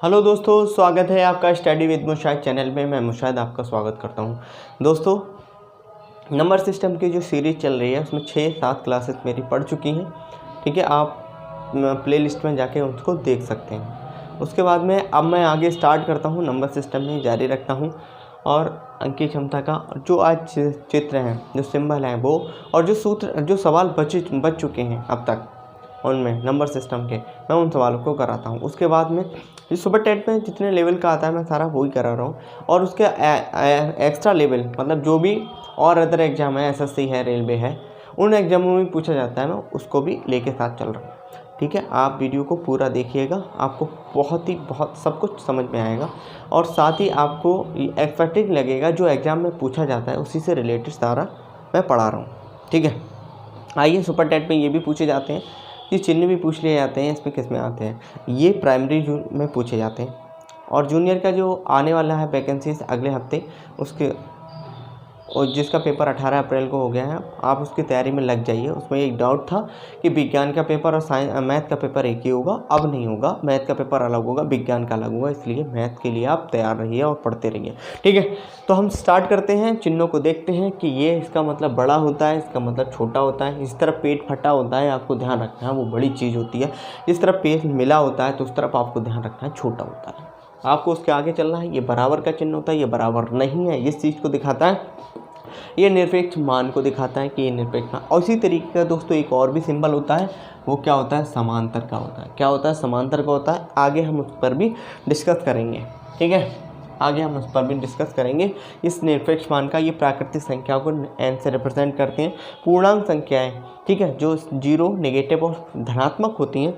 Hello दोस्तों, स्वागत है आपका स्टडी विद मुशाहिद चैनल में। मैं मुशाहिद आपका स्वागत करता हूं। दोस्तों, नंबर सिस्टम की जो सीरीज़ चल रही है उसमें 6-7 क्लासेस मेरी पढ़ चुकी हैं। ठीक है, आप प्लेलिस्ट में जाके उसको देख सकते हैं। उसके बाद में अब मैं आगे स्टार्ट करता हूं, नंबर सिस्टम में जारी रखता हूं। और अंक की क्षमता का जो आज चित्र हैं, जो सिंबल हैं वो, और जो सूत्र, जो सवाल बच चुके हैं अब तक उनमें नंबर सिस्टम के, मैं उन सवालों को कराता हूँ। उसके बाद में जो सुपर टेट में जितने लेवल का आता है मैं सारा वही करा रहा हूँ। और उसके एक्स्ट्रा लेवल मतलब जो भी और अदर एग्ज़ाम है, एसएससी है, रेलवे है, उन एग्ज़ामों में पूछा जाता है, मैं उसको भी लेके साथ चल रहा हूँ। ठीक है, आप वीडियो को पूरा देखिएगा, आपको बहुत सब कुछ समझ में आएगा। और साथ ही आपको एक्सपेक्टेड लगेगा जो एग्ज़ाम में पूछा जाता है उसी से रिलेटेड सारा मैं पढ़ा रहा हूँ। ठीक है, आइए सुपर टेट में ये भी पूछे जाते हैं, ये चिन्ह भी पूछ लिए जाते हैं। इसमें किस में आते हैं, ये प्राइमरी में पूछे जाते हैं। और जूनियर का जो आने वाला है वैकेंसीज अगले हफ्ते, उसके और जिसका पेपर 18 अप्रैल को हो गया है, आप उसकी तैयारी में लग जाइए। उसमें एक डाउट था कि विज्ञान का पेपर और मैथ का पेपर एक ही होगा। अब नहीं होगा, मैथ का पेपर अलग होगा, विज्ञान का अलग होगा। इसलिए मैथ के लिए आप तैयार रहिए और पढ़ते रहिए। ठीक है, तो हम स्टार्ट करते हैं। चिन्हों को देखते हैं कि ये इसका मतलब बड़ा होता है, इसका मतलब छोटा होता है। इस तरफ पेट फटा होता है, आपको ध्यान रखना है, वो बड़ी चीज़ होती है। इस तरफ पेट मिला होता है तो उस तरफ आपको ध्यान रखना है, छोटा होता है। आपको उसके आगे चलना है। ये बराबर का चिन्ह होता है, ये बराबर नहीं है, इस चीज़ को दिखाता है। ये निरपेक्ष मान को दिखाता है कि ये निरपेक्ष मान। और इसी तरीके का दोस्तों एक और भी सिंबल होता है, वो क्या होता है, समांतर का होता है। क्या होता है, समांतर का होता है। आगे हम उस पर भी डिस्कस करेंगे। ठीक है, आगे हम उस पर भी डिस्कस करेंगे। इस निरपेक्ष मान का, ये प्राकृतिक संख्याओं को एन से रिप्रेजेंट करते हैं। पूर्णांक संख्याएं, ठीक है, जो 0, नेगेटिव और धनात्मक होती हैं,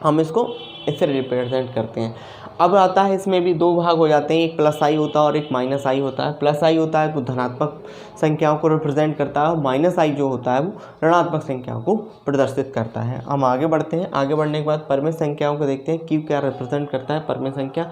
हम इसको इससे रिप्रेजेंट करते हैं। अब आता है, इसमें भी दो भाग हो जाते हैं, एक प्लस आई होता है और एक माइनस आई होता है। प्लस आई होता है तो धनात्मक संख्याओं को रिप्रेजेंट करता है, और माइनस आई जो होता है वो ऋणात्मक संख्याओं को प्रदर्शित करता है। हम आगे बढ़ते हैं। आगे बढ़ने के बाद परमेय संख्याओं को देखते हैं, क्यू क्या रिप्रेजेंट करता है, परमेय संख्या।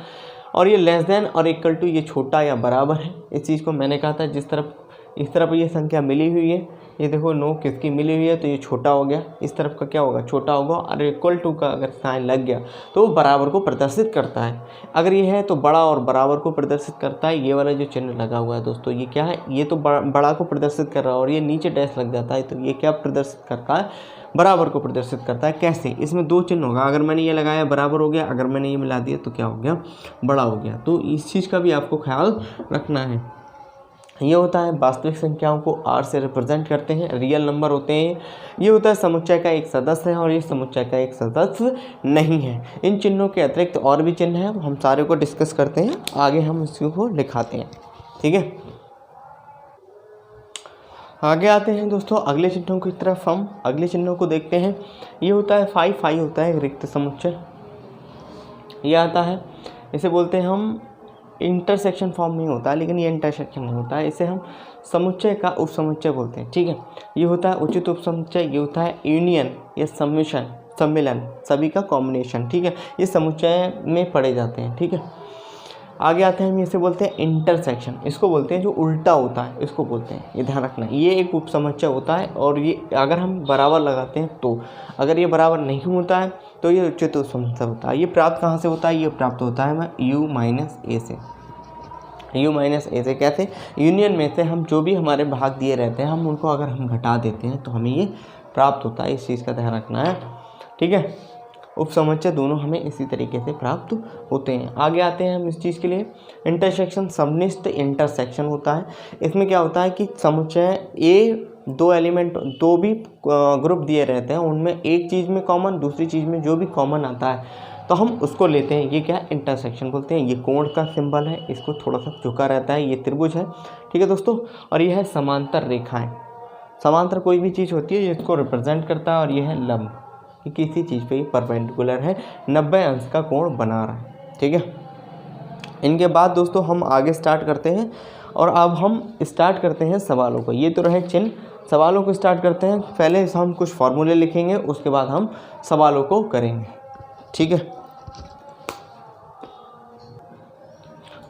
और ये लेस देन और इक्वल टू, ये छोटा या बराबर है। इस चीज़ को मैंने कहा था, जिस तरफ इस तरफ ये संख्या मिली हुई है, ये देखो 9 किसकी मिली हुई है, तो ये छोटा हो गया। इस तरफ का क्या होगा, छोटा होगा। और इक्वल टू का अगर साइन लग गया तो वो बराबर को प्रदर्शित करता है। अगर ये है तो बड़ा और बराबर को प्रदर्शित करता है। ये वाला जो चिन्ह लगा हुआ है दोस्तों, ये क्या है, ये तो बड़ा को प्रदर्शित कर रहा है, और ये नीचे डैश लग जाता है तो ये क्या प्रदर्शित करता है, बराबर को प्रदर्शित करता है। कैसे, इसमें दो चिन्ह होगा। अगर मैंने ये लगाया बराबर हो गया, अगर मैंने ये मिला दिया तो क्या हो गया, बड़ा हो गया। तो इस चीज़ का भी आपको ख्याल रखना है। ये होता है वास्तविक संख्याओं को आर से रिप्रेजेंट करते हैं, रियल नंबर होते हैं। ये होता है समुच्चय का एक सदस्य है, और ये समुच्चय का एक सदस्य नहीं है। इन चिन्हों के अतिरिक्त और भी चिन्ह हैं, हम सारे को डिस्कस करते हैं, आगे हम इसको लिखाते हैं। ठीक है, आगे आते हैं दोस्तों अगले चिन्हों की तरफ। हम अगले चिन्हों को देखते हैं। ये होता है फाई होता है एक रिक्त समुच्चय। ये आता है, इसे बोलते हैं हम इंटरसेक्शन फॉर्म में होता है, लेकिन ये इंटरसेक्शन नहीं होता है, इसे हम समुच्चय का उपसमुच्चय बोलते हैं। ठीक है, ये होता है उचित उपसमुच्चय। ये होता है यूनियन या सम्मिलन, सभी का कॉम्बिनेशन। ठीक है, ये समुच्चय में पढ़े जाते हैं। ठीक है, आगे आते हैं, हम इसे बोलते हैं इंटरसेक्शन। इसको बोलते हैं जो उल्टा होता है, इसको बोलते हैं, ये ध्यान रखना। ये एक उपसमुच्चय होता है, और ये अगर हम बराबर लगाते हैं तो, अगर ये बराबर नहीं होता है तो ये उचित उपसमुच्चय होता है। ये प्राप्त कहाँ से होता है, ये प्राप्त होता है u माइनस ए से। u माइनस ए से कैसे, यूनियन में से हम जो भी हमारे भाग दिए रहते हैं, हम उनको अगर हम घटा देते हैं तो हमें ये प्राप्त होता है। इस चीज़ का ध्यान रखना है। ठीक है, उपसमुच्चय दोनों हमें इसी तरीके से प्राप्त होते हैं। आगे आते हैं हम इस चीज़ के लिए, इंटरसेक्शन, समनिष्ठ इंटरसेक्शन होता है। इसमें क्या होता है कि समुच्चय ए, दो एलिमेंट, दो भी ग्रुप दिए रहते हैं, उनमें एक चीज़ में कॉमन, दूसरी चीज़ में जो भी कॉमन आता है तो हम उसको लेते हैं। ये क्या है, इंटरसेक्शन बोलते हैं। ये कोण का सिंबल है, इसको थोड़ा सा झुका रहता है, ये त्रिभुज है। ठीक है दोस्तों, और ये है समांतर रेखाएं। समांतर कोई भी चीज़ होती है जिसको रिप्रेजेंट करता है, और ये है लंब, कि किसी चीज़ पे परपेंडिकुलर है, 90 अंश का कोण बना रहा है। ठीक है, इनके बाद दोस्तों हम आगे स्टार्ट करते हैं, और अब हम स्टार्ट करते हैं सवालों को। ये तो रहे चिन्ह, सवालों को स्टार्ट करते हैं। पहले हम कुछ फार्मूले लिखेंगे, उसके बाद हम सवालों को करेंगे। ठीक है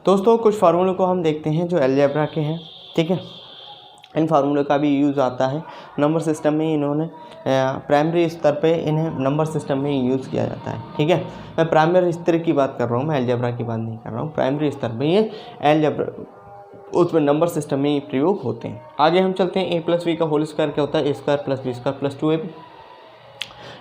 दोस्तों, कुछ फार्मूलों को हम देखते हैं जो अलजेब्रा के हैं। ठीक है, इन फार्मूले का भी यूज़ आता है नंबर सिस्टम में। इन्होंने प्राइमरी स्तर पे इन्हें नंबर सिस्टम में यूज़ किया जाता है। ठीक है, मैं प्राइमरी स्तर की बात कर रहा हूँ, मैं अलजेब्रा की बात नहीं कर रहा हूँ। प्राइमरी स्तर पे ये अलजेब्रा उसमें नंबर सिस्टम में ये प्रयोग होते हैं। आगे हम चलते हैं। ए प्लस बी का होल स्क्वायर क्या होता है? A square plus B square plus 2ab।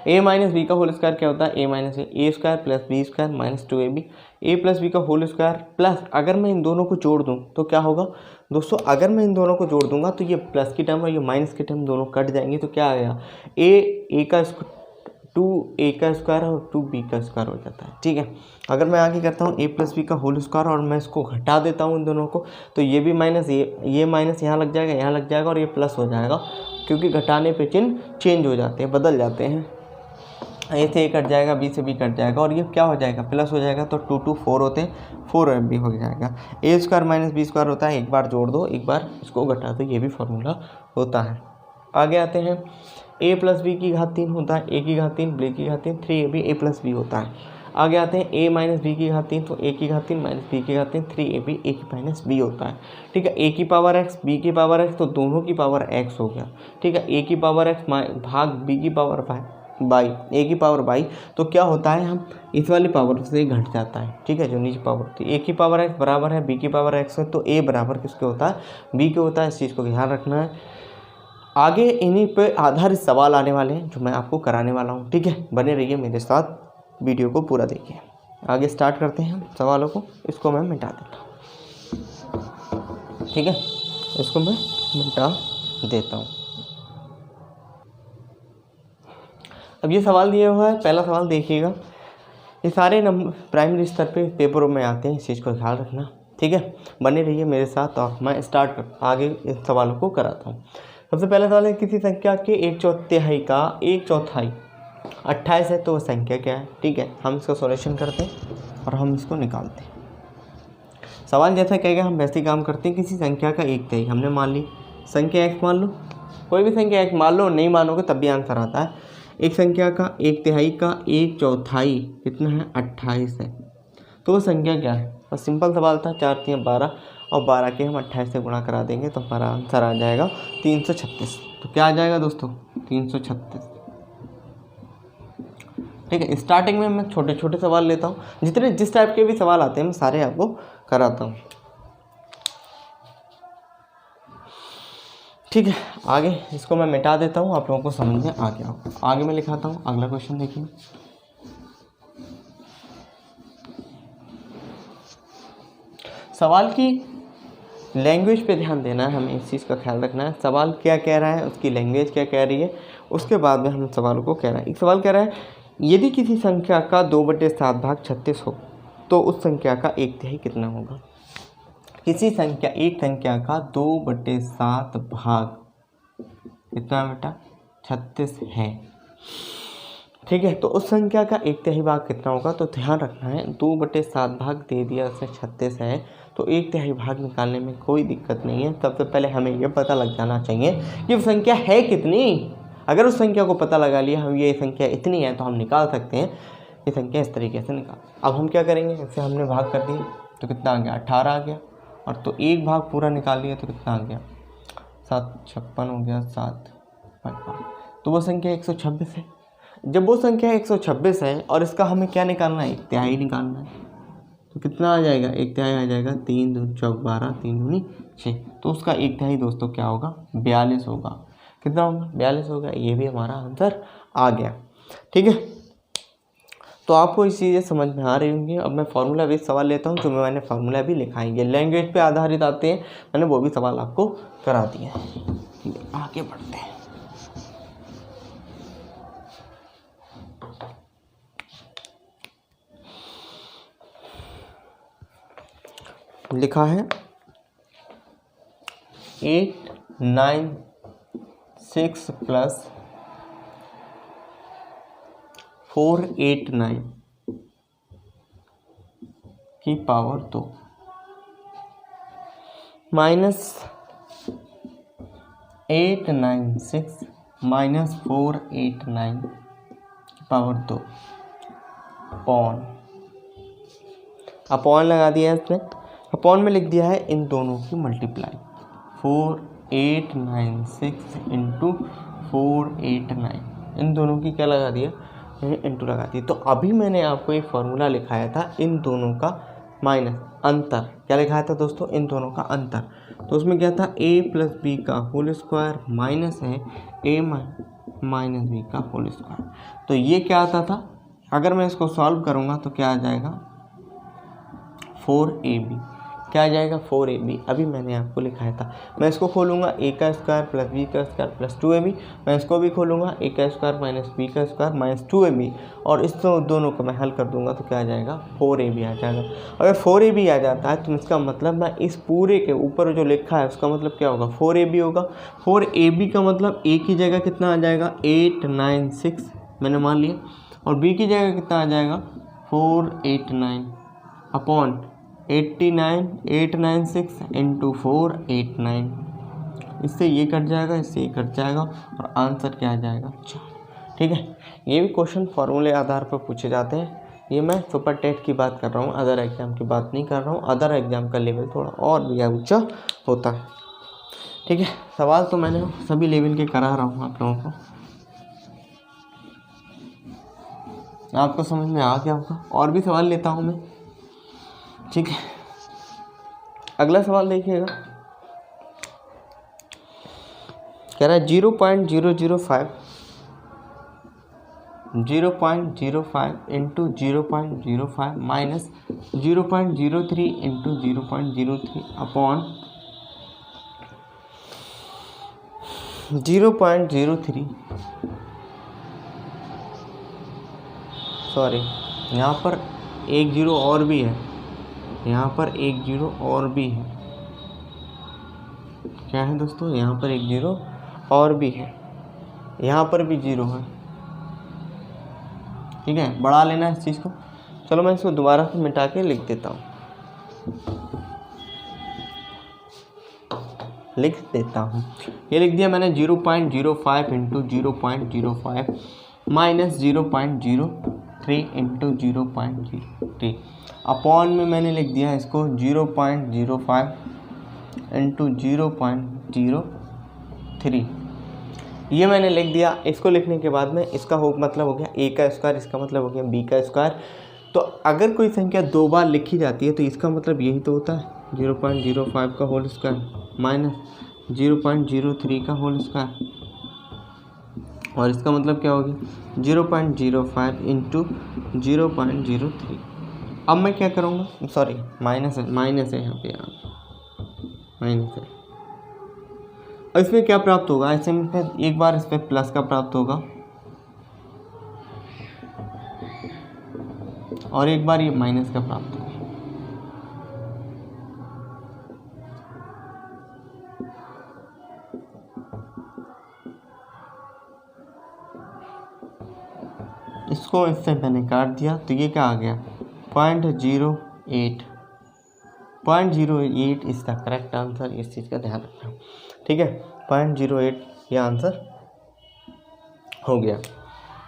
A minus b का होल स्क्वायर क्या होता है? A minus a square plus B square minus 2ab। A plus b का होल स्क्वायर प्लस, अगर मैं इन दोनों को जोड़ दूं तो क्या होगा दोस्तों? अगर मैं इन दोनों को जोड़ दूंगा तो ये प्लस की टर्म और ये माइनस की टर्म दोनों कट जाएंगे, तो क्या आएगा? ए का 2a का स्क्वायर और 2b का स्क्वायर हो जाता है। ठीक है, अगर मैं आगे करता हूँ ए प्लस बी का होल स्क्वायर और मैं इसको घटा देता हूँ इन दोनों को, तो ये भी माइनस, ये माइनस यहाँ लग जाएगा, यहाँ लग जाएगा और ये प्लस हो जाएगा, क्योंकि घटाने पे चिन्ह चेंज हो जाते हैं, बदल जाते हैं। ए से ए कट जाएगा, बी से बी कट जाएगा और ये क्या हो जाएगा? प्लस हो जाएगा। तो 2 2 4 होते हैं, 4ab हो जाएगा। ए स्क्वायर माइनस बी स्क्वायर होता है, एक बार जोड़ दो, एक बार इसको घटा दो, ये भी फॉर्मूला होता है। आगे आते हैं। ए प्लस बी की घात 3 होता है, ए की घात 3 बी की घात 3, 3ab ए प्लस बी होता है। आगे आते हैं। ए माइनस बी की घात 3, तो ए की घात 3 माइनस बी की घात 3, 3ab ए की माइनस बी होता है। ठीक है, ए की पावर एक्स बी की पावर एक्स, तो दोनों की पावर एक्स हो गया। ठीक है, ए की पावर एक्स भाग बी की पावर बाई, ए की पावर बाई, तो क्या होता है? हम इस वाली पावर से घट जाता है। ठीक है, जो नीचे पावर होती है। ए की पावर एक्स बराबर है बी की पावर एक्स है, तो ए बराबर किसके होता है? बी के होता है। इस चीज़ को ध्यान रखना है। आगे इन्हीं पे आधारित सवाल आने वाले हैं जो मैं आपको कराने वाला हूँ। ठीक है, बने रहिए मेरे साथ, वीडियो को पूरा देखिए। आगे स्टार्ट करते हैं हम सवालों को। इसको मैं मिटा देता हूँ। ठीक है, इसको मैं मिटा देता हूँ। अब ये सवाल दिया हुआ है, पहला सवाल देखिएगा। ये सारे नंबर प्राइमरी स्तर पे पेपरों में आते हैं, इस चीज़ का ख्याल रखना। ठीक है, बने रहिए मेरे साथ और मैं स्टार्ट कर आगे इस सवालों को कराता हूँ। सबसे पहला सवाल है, किसी संख्या के 1/4 का 1/4 28 है, तो वह संख्या क्या है? ठीक है, हम इसका सॉल्यूशन करते हैं और हम इसको निकालते हैं। सवाल जैसा कहेगा हम वैसे ही काम करते हैं। किसी संख्या का 1/3 हमने मान ली, संख्या x मान लो, कोई भी संख्या x मान लो, नहीं मानोगे तब भी आंसर आता है। एक संख्या का 1/3 का 1/4 कितना है? 28 है, तो वो संख्या क्या है? बस सिंपल सवाल था। 4 3 12 और 12 के हम 28 से गुणा करा देंगे तो हमारा आंसर आ जाएगा 336। तो क्या आ जाएगा दोस्तों? 336। ठीक है, स्टार्टिंग में मैं छोटे छोटे सवाल लेता हूँ, जिस टाइप के भी सवाल आते हैं मैं सारे आपको कराता हूँ। ठीक है, आगे इसको मैं मिटा देता हूँ, आप लोगों को समझ में आ गया। आगे मैं लिखाता हूँ, अगला क्वेश्चन देखिए। सवाल की लैंग्वेज पे ध्यान देना है, हमें इस चीज़ का ख्याल रखना है। सवाल क्या कह रहा है, उसकी लैंग्वेज क्या कह रही है, उसके बाद में हम सवाल को कह रहे हैं। एक सवाल कह रहा है, यदि किसी संख्या का 2/7 भाग 36 हो तो उस संख्या का 1/3 कितना होगा? किसी संख्या, एक संख्या का 2/7 भाग कितना बेटा? 36 है। ठीक है, तो उस संख्या का 1/3 भाग कितना होगा? तो ध्यान रखना है, 2/7 भाग दे दिया, उसमें 36 है, तो 1/3 भाग निकालने में कोई दिक्कत नहीं है। सबसे पहले हमें यह पता लग जाना चाहिए कि वो संख्या है कितनी। अगर उस संख्या को पता लगा लिया हम, ये संख्या इतनी है, तो हम निकाल सकते हैं ये संख्या इस तरीके से निकाल। अब हम क्या करेंगे, इससे हमने भाग कर दिया तो कितना आ गया? 18 आ गया। और तो एक भाग पूरा निकाल लिया तो कितना आ गया? 7 56 हो गया, 7 5, तो वो संख्या 126 है। जब वो संख्या 126 है और इसका हमें क्या निकालना है? 1/3 निकालना है, तो कितना आ जाएगा? 1/3 आ जाएगा, 3 दूनी 12, 3 दूनी 6, तो उसका 1/3 दोस्तों क्या होगा? 42 होगा। कितना होगा? 42 होगा। ये भी हमारा आंसर आ गया। ठीक है, तो आपको ये चीज़ें समझ में आ रही होंगी। अब मैं फार्मूला बेस्ड सवाल लेता हूँ, जो मैंने फार्मूला भी लिखा है, ये लैंग्वेज पे आधारित आते हैं, मैंने वो भी सवाल आपको करा दिए हैं। ठीक है, आगे बढ़ते हैं। लिखा है 896 प्लस 489 की पावर 2 माइनस 896 माइनस 489 की पावर 2 अपॉन लगा दिया है इसमें। अपॉन में लिख दिया है इन दोनों की मल्टीप्लाई, 4 896 इंटू 489, इन दोनों की क्या लगा दिया, इंटू लगा दिया। तो अभी मैंने आपको एक फॉर्मूला लिखाया था इन दोनों का माइनस अंतर, क्या लिखाया था दोस्तों, इन दोनों का अंतर। तो उसमें क्या था, a प्लस बी का होल स्क्वायर माइनस है a माइनस बी का होल स्क्वायर। तो ये क्या आता था, अगर मैं इसको सॉल्व करूँगा तो क्या आ जाएगा 4ab, क्या आ जाएगा 4ab। अभी मैंने आपको लिखाया था, मैं इसको खोलूँगा a का स्क्वायर प्लस b का स्क्वायर प्लस 2ab, मैं इसको भी खोलूँगा a का स्क्वायर माइनस b का स्क्वायर माइनस 2ab, और इस दोनों को मैं हल कर दूंगा तो क्या आ जाएगा 4ab आ जाएगा। अगर 4ab आ जाता है तो इसका मतलब मैं इस पूरे के ऊपर जो लिखा है उसका मतलब क्या होगा 4ab होगा। 4ab का मतलब a की जगह कितना आ जाएगा 896 मैंने मान लिया, और b की जगह कितना आ जाएगा 489 अपॉन 896 इंटू 489, इससे ये कट जाएगा, इससे ये कट जाएगा, और आंसर क्या आ जाएगा 4। ठीक है, ये भी क्वेश्चन फार्मूले आधार पर पूछे जाते हैं। ये मैं सुपर टेट की बात कर रहा हूँ, अदर एग्जाम की बात नहीं कर रहा हूँ। अदर एग्जाम का लेवल थोड़ा और भी ऊंचा होता है। ठीक है, सवाल तो मैंने सभी लेवल के करा रहा हूँ आप लोगों को, आपको समझ में आ गया होगा। और भी सवाल लेता हूँ मैं, ठीक है। अगला सवाल देखिएगा, कह रहा है 0.005 into 0.05 minus 0.03 into 0.03 upon 0.03, sorry यहाँ पर एक जीरो और भी है, यहाँ पर एक जीरो और भी है, क्या है दोस्तों, यहाँ पर एक जीरो और भी है, यहाँ पर भी जीरो है। ठीक है, बढ़ा लेना इस चीज़ को। चलो मैं इसको दोबारा से मिटा के लिख देता हूँ, ये लिख दिया मैंने 0.05 इंटू 0.05 माइनस 0.03 इंटू 0.03 अपॉन में मैंने लिख दिया इसको 0.05 इंटू 0.03, ये मैंने लिख दिया। इसको लिखने के बाद में इसका मतलब हो गया a का स्क्वायर, इसका मतलब हो गया b का स्क्वायर। तो अगर कोई संख्या दो बार लिखी जाती है तो इसका मतलब यही तो होता है 0.05 का होल स्क्वायर माइनस 0.03 का होल स्क्वायर, और इसका मतलब क्या होगी 0.05 इंटू 0.03। अब मैं क्या करूँगा, सॉरी माइनस है यहाँ पे, माइनस है। और इसमें क्या प्राप्त होगा, ऐसे में एक बार इस पर प्लस का प्राप्त होगा और एक बार ये माइनस का प्राप्त होगा। इसको इससे मैंने काट दिया तो ये क्या आ गया 0.08 इज द करेक्ट आंसर। इस चीज़ का ध्यान रखना, ठीक है। 0.08 ये आंसर हो गया,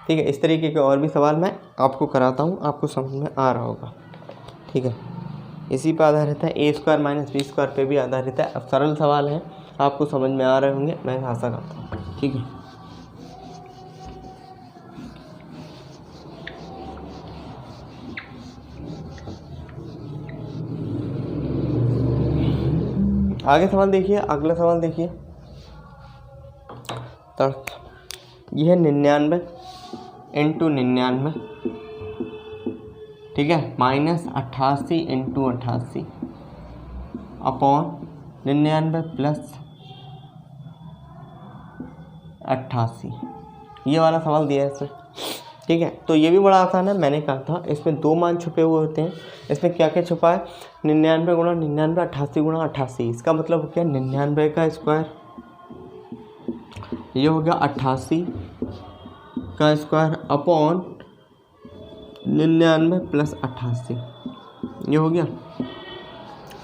ठीक है। इस तरीके के और भी सवाल मैं आपको कराता हूँ, आपको समझ में आ रहा होगा, ठीक है। इसी पर आधारित है, a square minus B square पे भी आधारित है। अब सरल सवाल है, आपको समझ में आ रहे होंगे, मैं आशा करता हूँ, ठीक है। आगे सवाल देखिए, अगला सवाल देखिए। तो यह है 99 इंटू 99, ठीक है, माइनस 88 इंटू 88 अपॉन 99 प्लस 88, ये वाला सवाल दिया है इसमें, ठीक है। तो ये भी बड़ा आसान है, मैंने कहा था इसमें दो मान छुपे हुए होते हैं। इसमें क्या क्या छुपा है, 99 गुणा 99, 88 गुणा 88। इसका मतलब हो गया 99 का स्क्वायर, ये हो गया 88 का स्क्वायर अपॉन 99 प्लस 88, ये हो गया।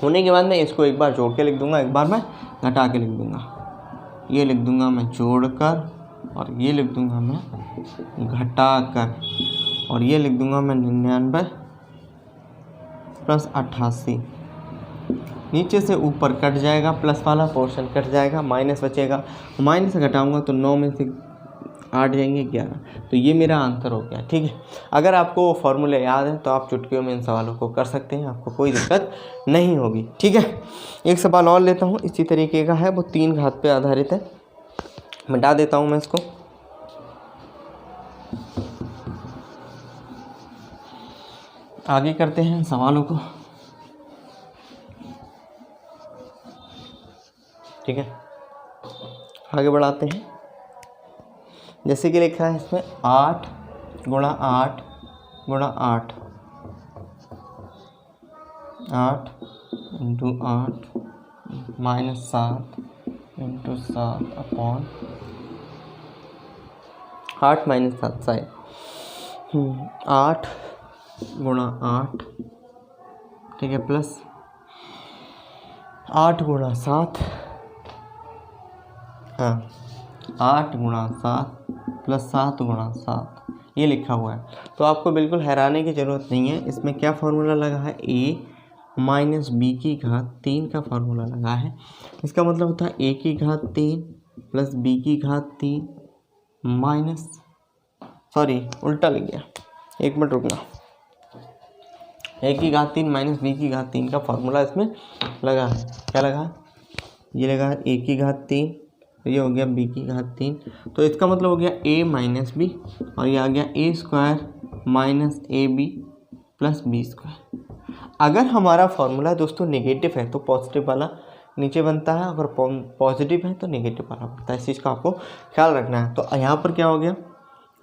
होने के बाद मैं इसको एक बार जोड़ के लिख दूंगा, एक बार मैं घटा के लिख दूंगा। ये लिख दूंगा मैं जोड़कर, और ये लिख दूंगा मैं घटाकर, और ये लिख दूंगा मैं 99 प्लस 88। नीचे से ऊपर कट जाएगा, प्लस वाला पोर्शन कट जाएगा, माइनस बचेगा, माइनस से घटाऊंगा तो 9 में से 8 जाएंगे 11, तो ये मेरा आंसर हो गया। ठीक है, अगर आपको फॉर्मूले याद है तो आप चुटकियों में इन सवालों को कर सकते हैं, आपको कोई दिक्कत नहीं होगी। ठीक है, एक सवाल और लेता हूँ, इसी तरीके का है, वो 3 घात पे आधारित है, मिटा देता हूँ मैं इसको। आगे करते हैं सवालों को। ठीक है, आगे बढ़ाते हैं। जैसे कि लिखा है इसमें 8 गुणा 8 गुणा 8, 8 into 8 minus 7 into 7 upon 8 minus 7 side 8 गुणा 8, ठीक है, प्लस 8 गुणा 7, हाँ 8 गुणा 7 प्लस 7 गुणा 7, ये लिखा हुआ है। तो आपको बिल्कुल हैरानी की ज़रूरत नहीं है, इसमें क्या फार्मूला लगा है, a माइनस बी की घात 3 का फार्मूला लगा है। इसका मतलब होता है a की घात 3 प्लस b की घात 3 माइनस, सॉरी उल्टा लिख गया, एक मिनट रुकना, a की घात 3 माइनस b की घात 3 का फार्मूला इसमें लगा है। क्या लगा है, ये लगा है a की घात 3, ये हो गया b की घात 3, तो इसका मतलब हो गया a माइनस बी, और ये आ गया a square minus A B plus B square. अगर हमारा फॉर्मूला दोस्तों नेगेटिव है तो पॉजिटिव वाला नीचे बनता है, अगर पॉजिटिव है तो नेगेटिव वाला बनता है, इस चीज़ का आपको ख्याल रखना है। तो यहाँ पर क्या हो गया,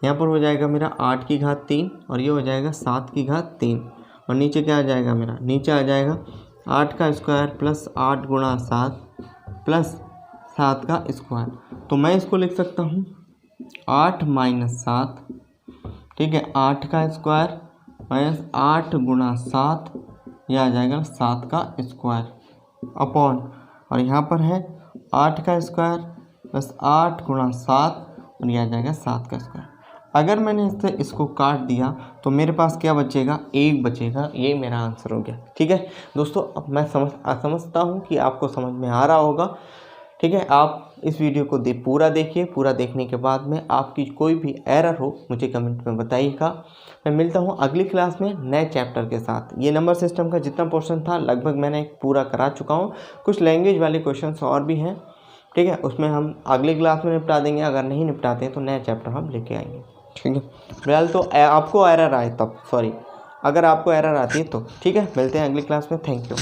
यहाँ पर हो जाएगा मेरा 8 की घात 3 और ये हो जाएगा 7 की घात 3, और नीचे क्या आ जाएगा मेरा, नीचे आ जाएगा 8 का स्क्वायर प्लस 8 गुणा 7 प्लस 7 का स्क्वायर। तो मैं इसको लिख सकता हूँ 8 माइनस 7, ठीक है, 8 का स्क्वायर माइनस 8 गुणा 7, यह आ जाएगा 7 का स्क्वायर अपॉन, और यहाँ पर है 8 का स्क्वायर प्लस 8 गुणा 7 और यह आ जाएगा 7 का स्क्वायर। अगर मैंने इसको काट दिया तो मेरे पास क्या बचेगा, 1 बचेगा, ये मेरा आंसर हो गया। ठीक है दोस्तों, अब मैं समझता हूँ कि आपको समझ में आ रहा होगा। ठीक है, आप इस वीडियो को पूरा देखिए, पूरा देखने के बाद में आपकी कोई भी एरर हो मुझे कमेंट में बताइएगा। मैं मिलता हूँ अगली क्लास में नए चैप्टर के साथ। ये नंबर सिस्टम का जितना पोर्शन था लगभग मैंने पूरा करा चुका हूँ, कुछ लैंग्वेज वाले क्वेश्चंस और भी हैं। ठीक है, उसमें हम अगली क्लास में निपटा देंगे, अगर नहीं निपटाते हैं तो नया चैप्टर हम लेके आएंगे। ठीक है, फिलहाल तो आपको एरर आए तब, सॉरी अगर आपको एरर आती है तो। ठीक है, मिलते हैं अगली क्लास में, थैंक यू।